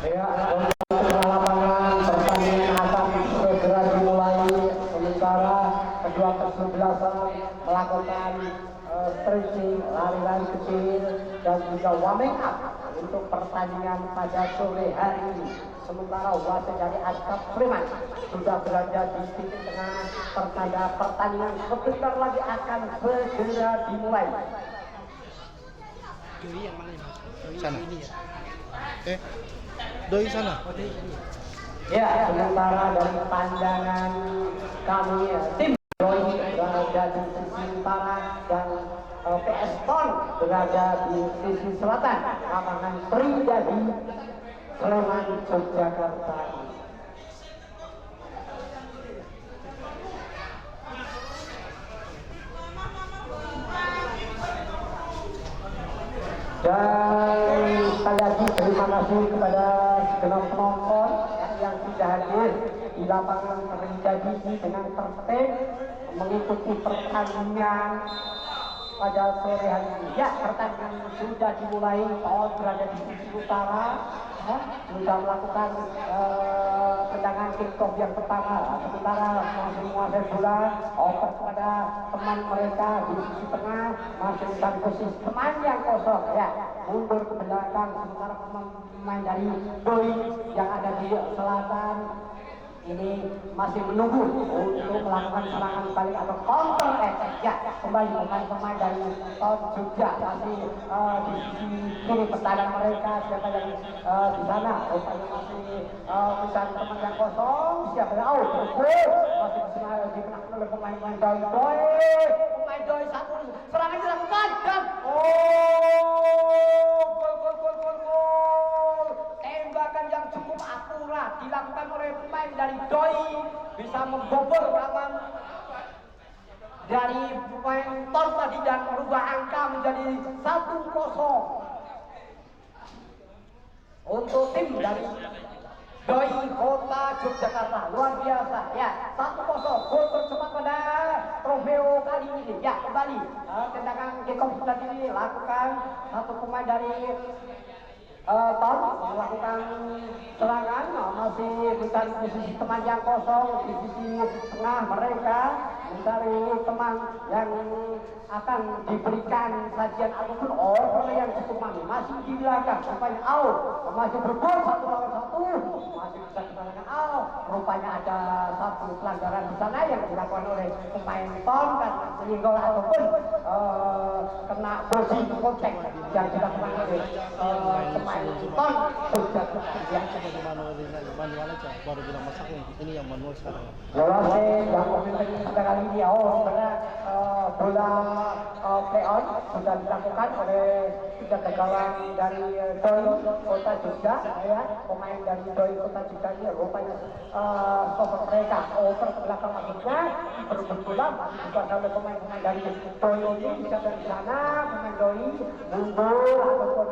Ya, untuk lapangan pertandingan akan segera dimulai. Sementara kedua kesebelasan melakukan stretching, lari-lari kecil dan juga warming up untuk pertandingan pada sore hari ini. Sementara wasit dari Askap Sleman sudah berada di titik tengah pertanda pertandingan sebentar lagi akan segera dimulai. Doi yang mana ya? Doi Sana. ini ya. Doi sana. Oh, doi ini. Ya, sementara dari pandangan kami tim Doi berada di sisi utara dan PS Ton berada di sisi selatan. Lapangan Trijadi Sleman Yogyakarta. Dan sekali lagi terima kasih kepada segenap penonton yang sudah hadir di lapangan Trijadi dengan tertib mengikuti pertandingan pada sore hari ini. Ya, pertandingan sudah dimulai. Paul berada di sisi utara, sudah melakukan tendangan kick-off yang pertama. Sementara masih menguasai bola, oper kepada teman mereka di sisi tengah, masih mencari posisi teman yang kosong. Ya, mundur ke belakang. Sementara pemain dari Doi yang ada di selatan ini masih menunggu untuk melakukan serangan balik atau counter attack. Ya, kembali pemain-pemain dari Ton juga masih di sisi kiri pertahanan mereka. Siapa yang di sana? Rupanya masih mencari teman yang kosong. Siapa yang out? Masih dikenakan oleh pemain-pemain Doi. Pemain Doi satu serangan dilakukan dan tembakan yang cukup akurat dilakukan oleh pemain dari Doi, bisa membobol gawang dari pemain Ton tadi dan merubah angka menjadi 1-0 untuk tim dari Doi Kota Yogyakarta. Luar biasa ya, 1-0 gol tercepat pada Trofeo kali ini. Ya, kembali tendangan kick-off sudah dilakukan satu pemain dari Ton melakukan serangan, masih mencari posisi teman yang kosong di sisi tengah mereka, mencari teman yang akan diberikan sajian ataupun order yang cukup manis. Masih di belakang, rupanya out, masih berbol 1-1, masih bisa dikatakan out. Rupanya ada satu pelanggaran di sana yang dilakukan oleh pemain Ton karena menyinggol ataupun kena body contact yang dilakukan oleh pemain Ton. Manual aja, baru bilang masak ini yang manual sekarang. Wasit yang memimpin pada kali ini, sebenarnya bola play on sudah dilakukan oleh tiga gawang dari Doi Kota Jogja. Ya, pemain dari Doi Kota Jogja ini rupanya stopper mereka over ke belakang maksudnya berebut bola masih dikuasai oleh pemain-pemain dari Doi ini. Bisa dari sana pemain Doi mundur ataupun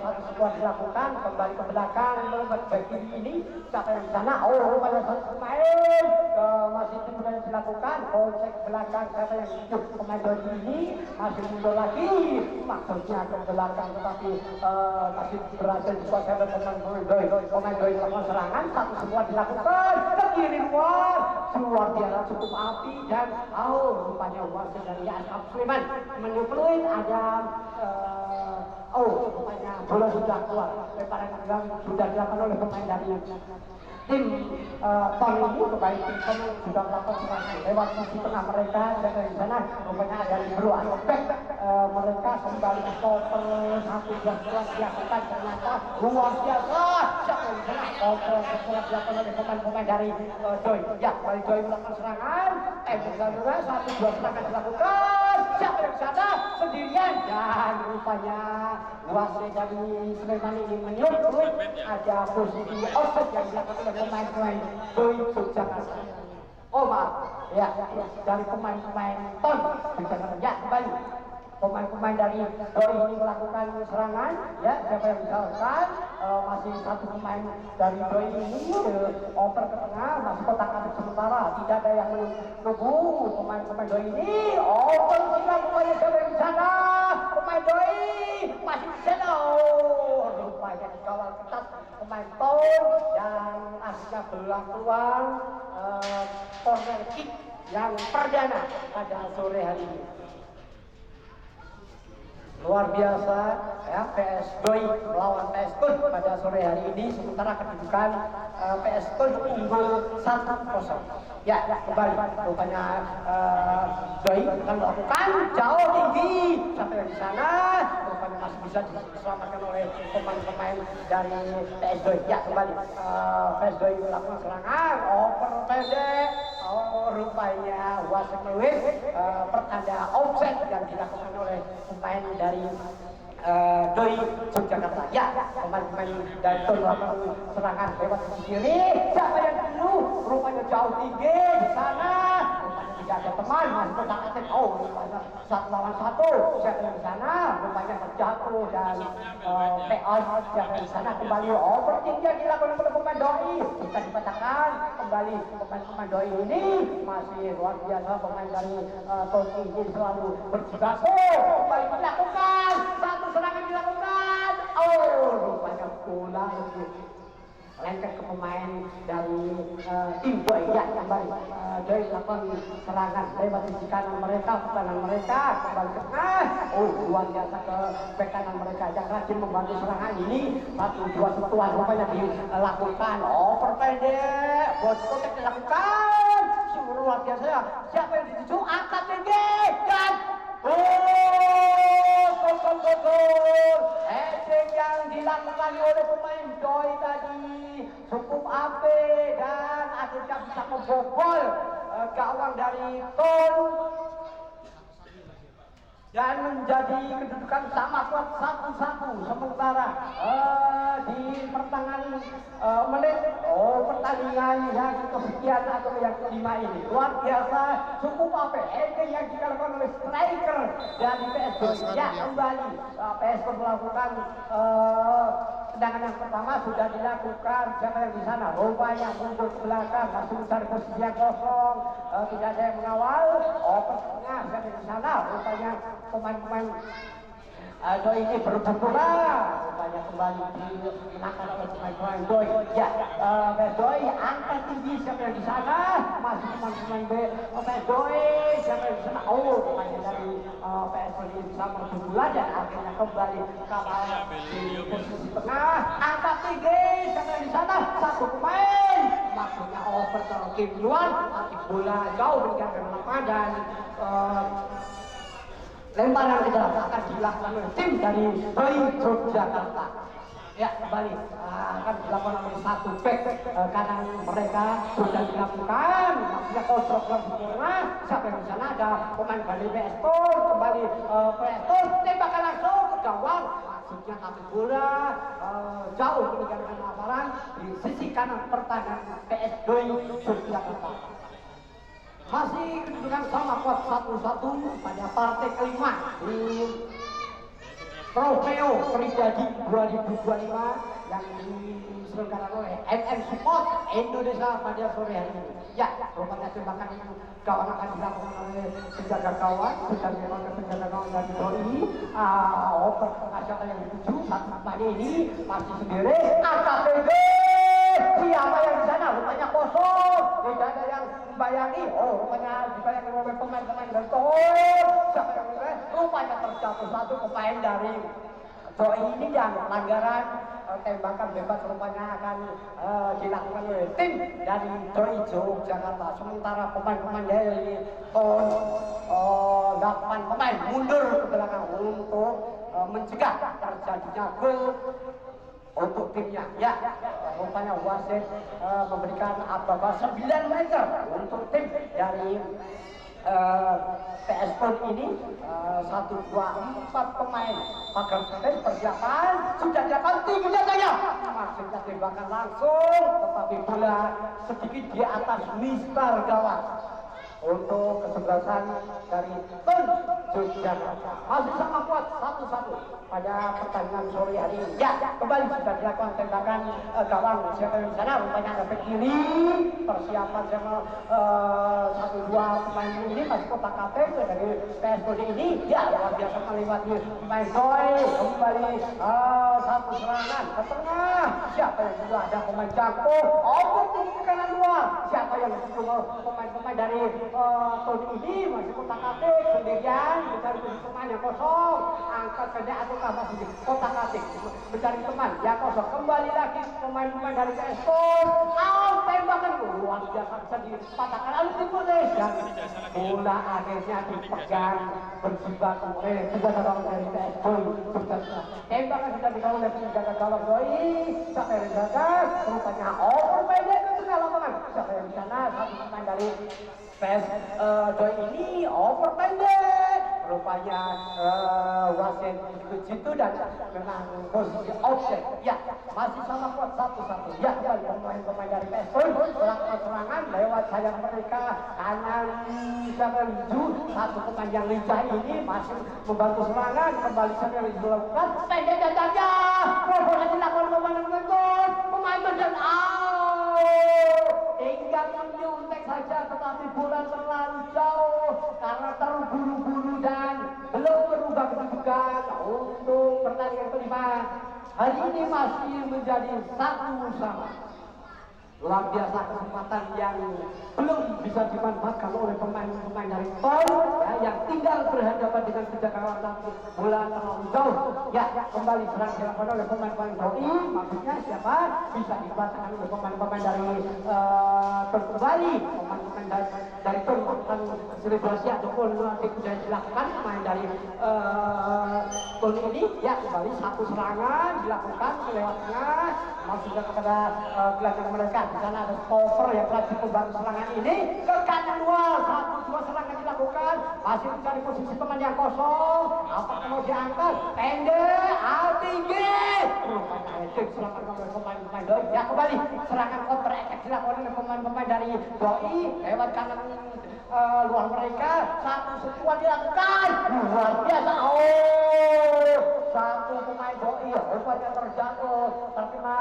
satu sebuah dilakukan kembali ke belakang melembat bagi ini. Siapa yang di sana? Rupanya satu pemain masih kemudian dilakukan cek belakang. Siapa yang hidup pemain Doi ini masih mundur lagi maksudnya ke belakang, tetapi masih berhasil dikuasai oleh pemain Doi. Pemain Doi melakukan serangan, satu sebuah dilakukan ke kiri luar, luar biasa cukup api dan rupanya wasit dari Askap Sleman menyuplin ada rupanya bola sudah keluar. Lemparan tegang sudah dilakukan oleh pemain dari tim Ton ini. Kembali tim Ton sudah melakukan serangan lewat sisi tengah mereka dan dari sana rupanya ada libero atau back mereka kembali ke stopper 1-2 dilakukan ternyata luar biasa. Siapa yang di sana? Stopper setelah dilakukan oleh pemain-pemain dari Doi. Ya, kembali Doi melakukan serangan. Juga 1-2 serangan dilakukan. Siapa yang di sana? Sendirian dan rupanya wasit dari Sleman ini menyebut ada posisi offset yang dilakukan oleh pemain-pemain Doi Yogyakarta. Maaf, ya, dari pemain-pemain Ton Yogyakarta. Ya, kembali pemain-pemain dari Doi ini melakukan serangan. Ya, siapa yang disalahkan? Masih satu pemain dari Doi ini oper ke tengah, masih kotak atik sementara, tidak ada yang menunggu pemain-pemain Doi ini. Oper sudah rupanya siapa yang di sana? Pemain Doi masih di sana. Rupanya dikawal ketat pemain pemain Ton dan akhirnya peluang corner kick yang perdana pada sore hari ini. Luar biasa ya, PS Doi melawan PS Kun pada sore hari ini, sementara kedudukan PS Kun unggul 1-0. Ya, kembali rupanya Doi akan melakukan jauh tinggi sampai di sana, rupanya masih bisa diselamatkan oleh pemain-pemain dari PS Doi. Ya, kembali PS Doi melakukan serangan over pendek. Oh, rupanya wasit Lewis pertanda offset yang dilakukan oleh pemain dari Doi Yogyakarta. Ya, pemain-pemain dari Doi melakukan serangan lewat sisi kiri. Siapa yang dulu? Rupanya jauh tinggi di sana. Rupanya tidak ada teman, masih bertahan. Oh, rupanya 1-1. Siapa yang di sana? Rupanya terjatuh dan PO siapa yang di sana kembali overthink yang dilakukan oleh pemain Doi. Bisa dipecahkan kembali pemain Doi ini masih luar biasa. Pemain dari Tony ini selalu berjibaku. Kembali dilakukan satu serangan dilakukan. Oh, rupanya bola lengket ke pemain dari tim Doi. Ya, kembali Doi melakukan serangan lewat sisi kanan mereka, kanan mereka kembali ke tengah. Oh, luar biasa ke bek kanan mereka yang rajin membantu serangan ini. 1-2 sentuhan rupanya dilakukan. Oh, perpendek bocor dilakukan. Sungguh luar biasa ya. Siapa yang dituju? Angkat tinggi dan gol. Heading yang dilakukan oleh pemain Doi tadi cukup apik dan akhirnya bisa membobol gawang dari Ton dan menjadi kedudukan sama kuat 1-1. Sementara di pertengahan menit pertandingan yang kesekian atau yang kelima ini luar biasa cukup apik heading yang dilakukan oleh striker dari PS. Ya, kembali PS melakukan tendangan yang pertama sudah dilakukan. Siapa yang di sana? Rupanya mundur ke belakang, langsung mencari posisi yang kosong, tidak ada yang mengawal. Tengah siapa yang di sana? Rupanya pemain-pemain Doi ini berebut bola, rupanya kembali dimenangkan oleh pemain Doi. Ya, Doi angkat tinggi siapa yang di sana? Masih pemain PS Doi siapa yang di sana? Oh, rupanya dari PS ini bisa merebut bola dan akhirnya kembali di posisi tengah. Angkat tinggi siapa yang di sana? Satu pemain, maksudnya over ke luar, nanti bola jauh meninggalkan lapangan dan lemparan ke dalam akan dilakukan oleh tim dari Doi Yogyakarta. Ya, kembali akan dilakukan oleh satu back kanan mereka sudah dilakukan. Maksudnya kontrol yang sempurna. Siapa yang di sana? Ada pemain dari PS Tor. Kembali PS Tor tembakan langsung ke gawang. Maksudnya tapi bola jauh meninggalkan lapangan di sisi kanan pertahanan PS Doi Yogyakarta. Masih kedudukan sama kuat 1-1 pada partai kelima di Trofeo Pribadi 2025 yang diselenggarakan oleh NN Support Indonesia pada sore hari ini. Ya, rupanya tembakan gawang akan dilakukan oleh penjaga gawang, sudah dilakukan penjaga gawang dari Doi. Oper siapa yang dituju saat kali ini masih sendiri. AKPB siapa yang di sana? Rupanya kosong, tidak ada yang membayangi. Oh, rupanya dibayangi oleh pemain-pemain dari Doi. Siapa yang membayangi? Rupanya terjatuh satu pemain dari Doi ini yang pelanggaran tembakan bebas rupanya akan dilakukan oleh tim dari Doi Yogyakarta. Sementara pemain-pemain dari Ton 8 pemain mundur ke belakang untuk mencegah terjadinya gol untuk timnya. Ya, rupanya wasit memberikan ababa 9 meter untuk tim dari PS Pon ini. 1, 2, 4 pemain pagar persiapan sudah dilakukan tingginya saja maksudnya tembakan langsung tetapi bola sedikit di atas mistar gawang untuk kesebelasan dari Ton Yogyakarta. Masih sama kuat 1-1 pada pertandingan sore hari ini. Ya, kembali sudah dilakukan tembakan gawang siapa yang di sana, rupanya ada back kiri. Persiapan sama 1-2 pemain ini masih kotak kafe dari PSBD ini. Ya, luar biasa melewati pemain Boy. Kembali satu serangan ke tengah. Siapa yang sudah ada pemain Jangko? Ke kanan luar. Siapa yang pemain-pemain dari Tony ini masih kotak kafe sendirian mencari pemain yang kosong. Angkat saja ataukah masih kotak kafe mencari teman yang kosong. Kembali lagi pemain-pemain dari PSBD. Tembakan luar biasa bisa dipatahkan lalu diputus dan bola akhirnya dipegang berjibaku oleh penjaga gawang dari PSBD. Tembakan sudah dikawal oleh penjaga gawang Doi. Siapa yang dijaga? Rupanya overpendek ke tengah lapangan. Siapa yang di sana? Satu pemain dari Doi ini overpendek. Rupanya wasit ikut situ dan memang posisi offset. Ya, masih sama kuat 1-1. Ya, kembali pemain-pemain dari PSBD melakukan serangan lewat sayap mereka kanan siapa Liju. Satu pemain yang lincah ini masih membantu serangan. Kembali siapa yang dilakukan pendek dadanya. Bola dilakukan pemain dan tinggal menyuntek saja tetapi bola terlalu jauh karena terburu-buru dan belum berubah kedudukan untuk pertandingan kelima. Hari ini masih menjadi 1-1. Luar biasa kesempatan yang belum bisa dimanfaatkan oleh pemain-pemain dari Ton ya, yang tinggal berhadapan dengan penjaga gawang tapi bola terlalu jauh. Ya, kembali serang dilakukan oleh pemain-pemain Doi. Maksudnya siapa? Bisa dibatalkan oleh pemain-pemain dari Ton kembali. Pemain-pemain dari Ton melakukan selebrasi ataupun sudah dilakukan pemain dari Ton ini. Ya, kembali satu serangan dilakukan lewatnya maksudnya kepada gelandang mereka. Di sana ada stopper yang lagi membantu serangan ini ke kanan luar. 1-2 serangan dilakukan masih mencari posisi teman yang kosong. Apa mau diangkat pendek tinggi rupanya heading serangan oleh pemain-pemain Doi. Ya, kembali serangan counter attack dilakukan oleh pemain-pemain dari Doi lewat kanan luar mereka. Satu sentuhan dilakukan luar biasa. Satu pemain Doi rupanya terjatuh terkena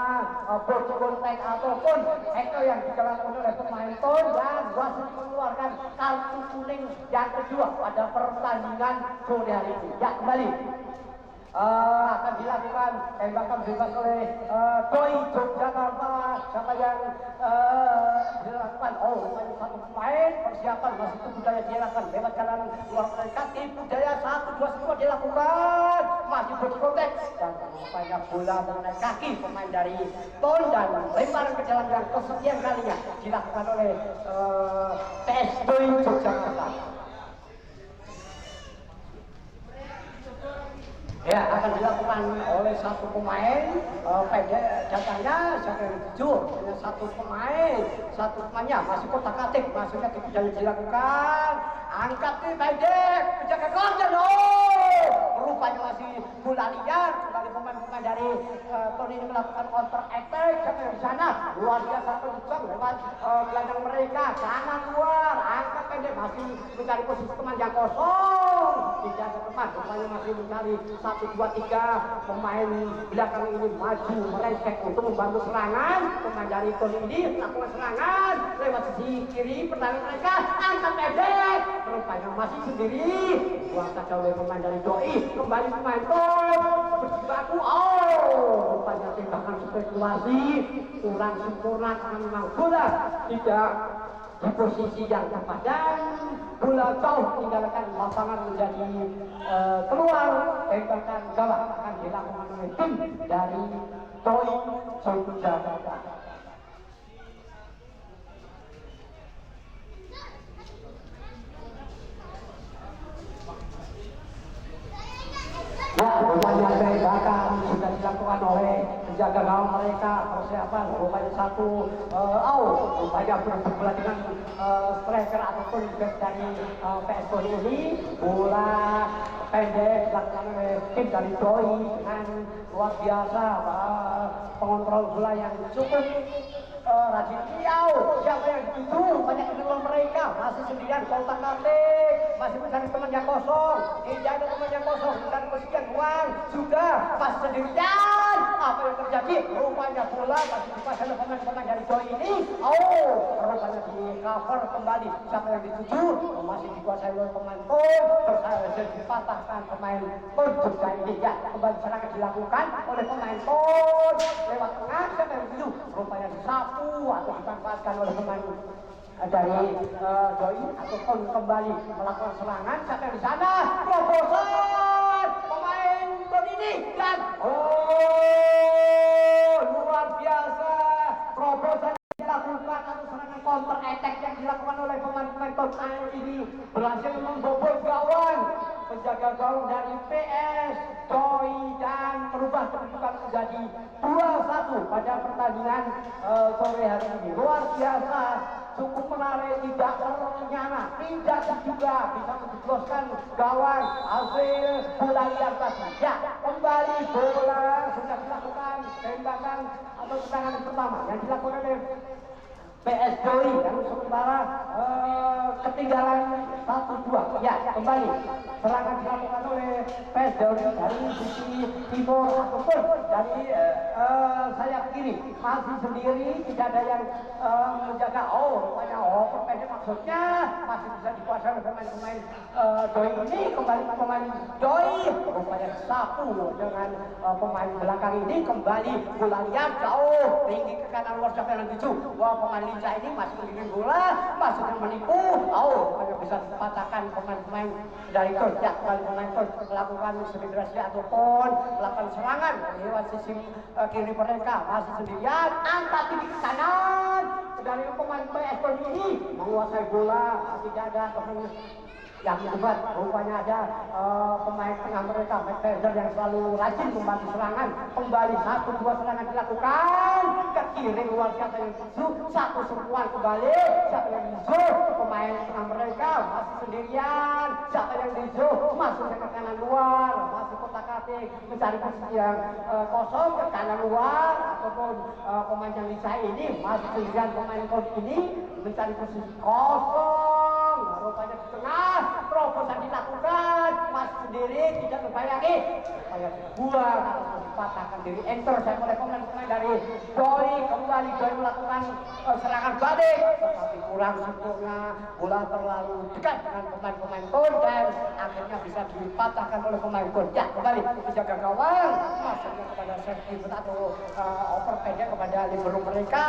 bocor kontak ataupun itu yang dilakukan oleh pemain Ton dan wasit mengeluarkan kartu kuning yang kedua pada pertandingan sore hari ini. Ya, kembali akan dilakukan tembakan bebas oleh Doi Yogyakarta. Siapa yang dilakukan? Satu pemain persiapan masih itu budaya dilakukan lewat jalan luar mereka. Tipu daya 1-2 dilakukan masih berkontak dan rupanya bola mengenai kaki pemain dari Ton dan lemparan ke dalam yang kesekian kalinya dilakukan oleh PSBD Yogyakarta. Ya, akan dilakukan oleh satu pemain pendek datanya siapa yang jujur dengan satu pemainnya masih kotak katik maksudnya tidak dilakukan angkat nih pendek penjaga gawang dan rupanya masih bola liar. Kembali pemain-pemain dari Tony ini melakukan counter attack. Siapa yang di sana luar biasa kencang lewat gelandang mereka kanan luar angkat pendek masih mencari posisi teman yang kosong. Tidak ada teman, rupanya masih mencari 1-2-3 pemain belakang ini maju melenceng untuk membantu serangan. Pemain dari Tony ini melakukan serangan lewat sisi kiri pertahanan mereka angkat pendek rupanya masih sendiri buang saja oleh pemain dari Doi. Kembali pemain Ton berjibaku rupanya tembakan spekulasi kurang sempurna karena memang bola tidak di posisi yang tepat dan bola jauh tinggalkan lapangan menjadi keluar. Tembakan gawang akan dilakukan oleh tim dari Doi Yogyakarta. Ya, rupanya tembakan sudah dilakukan oleh penjaga gawang mereka. Persiapan rupanya rupanya berbola dengan striker ataupun back dari PSBD ini. Bola pendek dilakukan oleh tim dari Doi dengan luar biasa pengontrol bola yang cukup Rajin Riau, siapa yang dituju? Banyak kedua mereka masih sendirian kontak kambing, masih mencari teman yang kosong. Tidak ada teman yang kosong, dan kesekian uang sudah masih sendirian. Apa yang terjadi? Rupanya bola masih dipasang oleh pemain-pemain dari Joy ini. Oh, rupanya di cover kembali. Siapa yang dituju? Masih dikuasai oleh pemain Pon. Terus dipatahkan pemain Pon juga ini. Ya, kembali serangan dilakukan oleh pemain Pon lewat tengah. Siapa yang dituju? Rupanya disapu atau dimanfaatkan oleh pemain dari Joy ataupun kembali melakukan serangan. Siapa yang di sana? Terobosan pemain Pon ini dan luar biasa terobosan dilakukan atau serangan counter attack yang dilakukan oleh pemain-pemain Pon ini berhasil membobol gawang penjaga gawang dari PS Joy dan merubah kedudukan menjadi 2-1 pada pertandingan sore hari ini. Luar biasa, cukup menarik, tidak ternyana, tidak juga bisa menjebloskan gawang hasil bola liar tadi. Ya, kembali bola sudah dilakukan tembakan atau serangan pertama yang dilakukan oleh PS Joy yang sementara ketinggalan 1-2. Ya, kembali serangan dilakukan oleh PS Joy dari sisi timur ataupun dari sayap kiri masih sendiri, tidak ada yang menjaga. Rupanya perpendek maksudnya masih bisa dikuasai oleh pemain-pemain Joy ini. Kembali pemain Joy rupanya sapu dengan pemain belakang ini. Kembali bola liar jauh tinggi ke kanan luar. Siapa yang tuju? Wah, pemain lincah ini masih mengirim bola, masih menipu. Rupanya bisa dipatahkan pemain-pemain dari Ton. Ya, kembali pemain Ton melakukan selebrasi ataupun melakukan serangan lewat sisi kiri mereka masih sendirian, angkat tinggi ke kanan dari pemain PS Ton ini menguasai bola. Tidak ada pemain yang hebat. Rupanya ada pemain tengah mereka McPherson yang selalu rajin membantu serangan. Kembali 1-2 serangan dilakukan ke kiri luar. Siapa yang tuju? Satu serbuan kembali. Siapa yang tuju? Pemain tengah mereka masih sendirian. Siapa yang tuju? Masuk ke kanan luar, masih kotak-katik mencari posisi yang kosong ke kanan luar ataupun pemain yang bisa ini masih sendirian. Pemain coach ini mencari posisi kosong. Rupanya di tengah terobosan dilakukan, masih sendiri, tidak terbayangi supaya dibuang atau dipatahkan diri enter oleh pemain-pemain dari Joy. Kembali Joy melakukan serangan balik, tetapi kurang sempurna, bola terlalu dekat dengan pemain-pemain Pon dan akhirnya bisa dipatahkan oleh pemain Pon. Ya, kembali menjaga gawang, masuknya kepada safety atau oper pendek kepada libero mereka,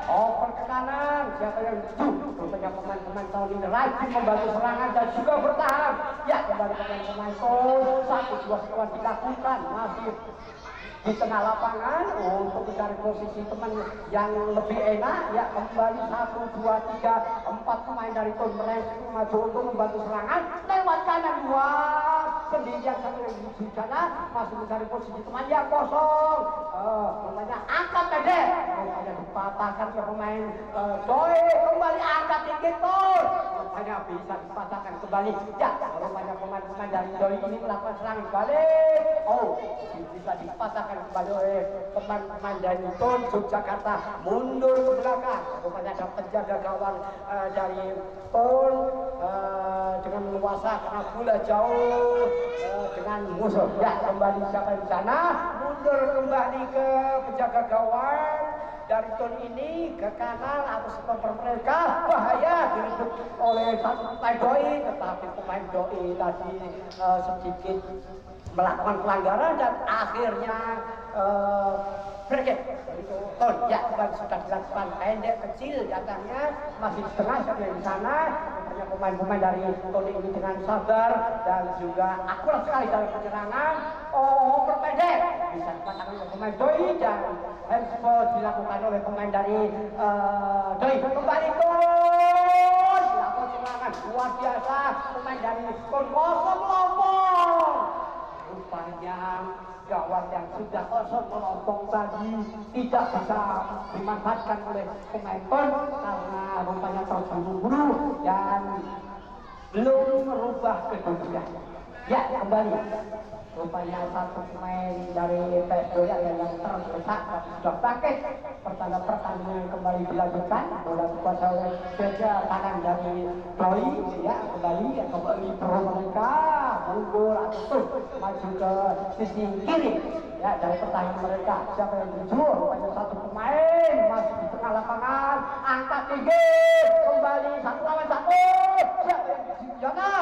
oper ke kanan. Siapa yang tuju? Rupanya pemain-pemain tahun ini rajin membantu serangan dan juga bertahan. Ya, kembali pemain-pemain Pon, 1-2 serangan dilakukan masih di tengah lapangan untuk mencari posisi teman yang lebih enak. Ya, kembali 1-2-3-4 pemain dari Pon mereka maju untuk membantu serangan lewat kanan luar. Sendirian satu yang di sana masih mencari posisi teman yang kosong. Namanya angkat pendek, rupanya dipatahkan ke pemain Joy. Kembali angkat tinggi Pon, rupanya bisa dipatahkan kembali. Ya, rupanya pemain-pemain dari Joy ini melakukan serangan balik. Bisa dipatahkan kembali oleh pemain-pemain dari Pon Yogyakarta. Mundur ke belakang, rupanya ada penjaga gawang dari Pon dengan leluasa karena bola jauh dengan musuh. Ya, kembali siapa di sana? Mundur kembali ke penjaga gawang dari Ton ini ke kanan atau stopper mereka. Bahaya direbut oleh satu pemain Doi, tetapi pemain Doi tadi sedikit melakukan pelanggaran dan akhirnya berget. Ton, ya, kembali sudah dilakukan pendek kecil datangnya masih di tengah siapa yang di sana. Hanya pemain-pemain dari Ton ini dengan sabar dan juga akurat sekali dalam penyerangan. Berpendek bisa dipatahkan oleh pemain Doi dan handball dilakukan oleh pemain dari Doi. Kembali Ton, dilakukan serangan luar biasa pemain dari Ton kosong melompong. Rupanya gawang yang sudah kosong melompong tadi tidak bisa dimanfaatkan oleh pemain Pon karena rupanya terburu-buru dan belum merubah kedudukan. Ya, kembali Rupanya satu pemain dari PSBO yang terdesak sudah bangkit. Pertandingan kembali dilanjutkan. Bola dikuasai oleh Beja kanan dari Doi. Ya kembali pro mereka unggul atau maju ke sisi kiri. Ya dari pertahanan mereka siapa yang jujur? Rupanya satu pemain masih di tengah lapangan. Angkat tinggi kembali 1 lawan 1. Siapa yang dijaga?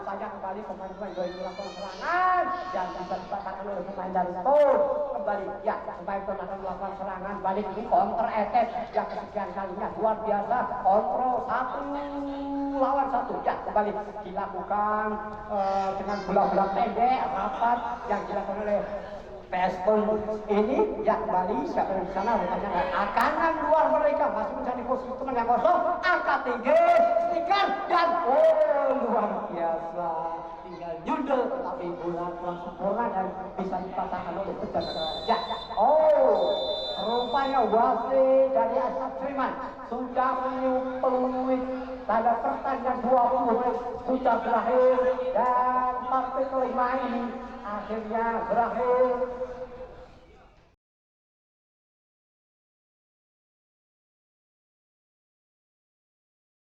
Saya kembali pemain-pemain Doi melakukan serangan dan bisa dipatahkan oleh pemain dari Spurs. Kembali ya pemain akan melakukan serangan balik di counter attack yang kesekian kalinya luar biasa, kontrol 1 lawan 1 ya kembali dilakukan dengan bola-bola pendek rapat yang dilakukan oleh PSPON ini ya kembali siapa yang di sana rupanya akanan luar mereka masih mencari posisi teman yang kosong, angkat tinggi stiker dan luar biasa tinggal nyundel tetapi bola kurang sempurna dan bisa dipatahkan oleh penjaga ya. Rupanya wasit dari Asap Sriman sudah memenuhi tanda pertandingan 20 menit sudah berakhir dan partai kelima ini akhirnya berakhir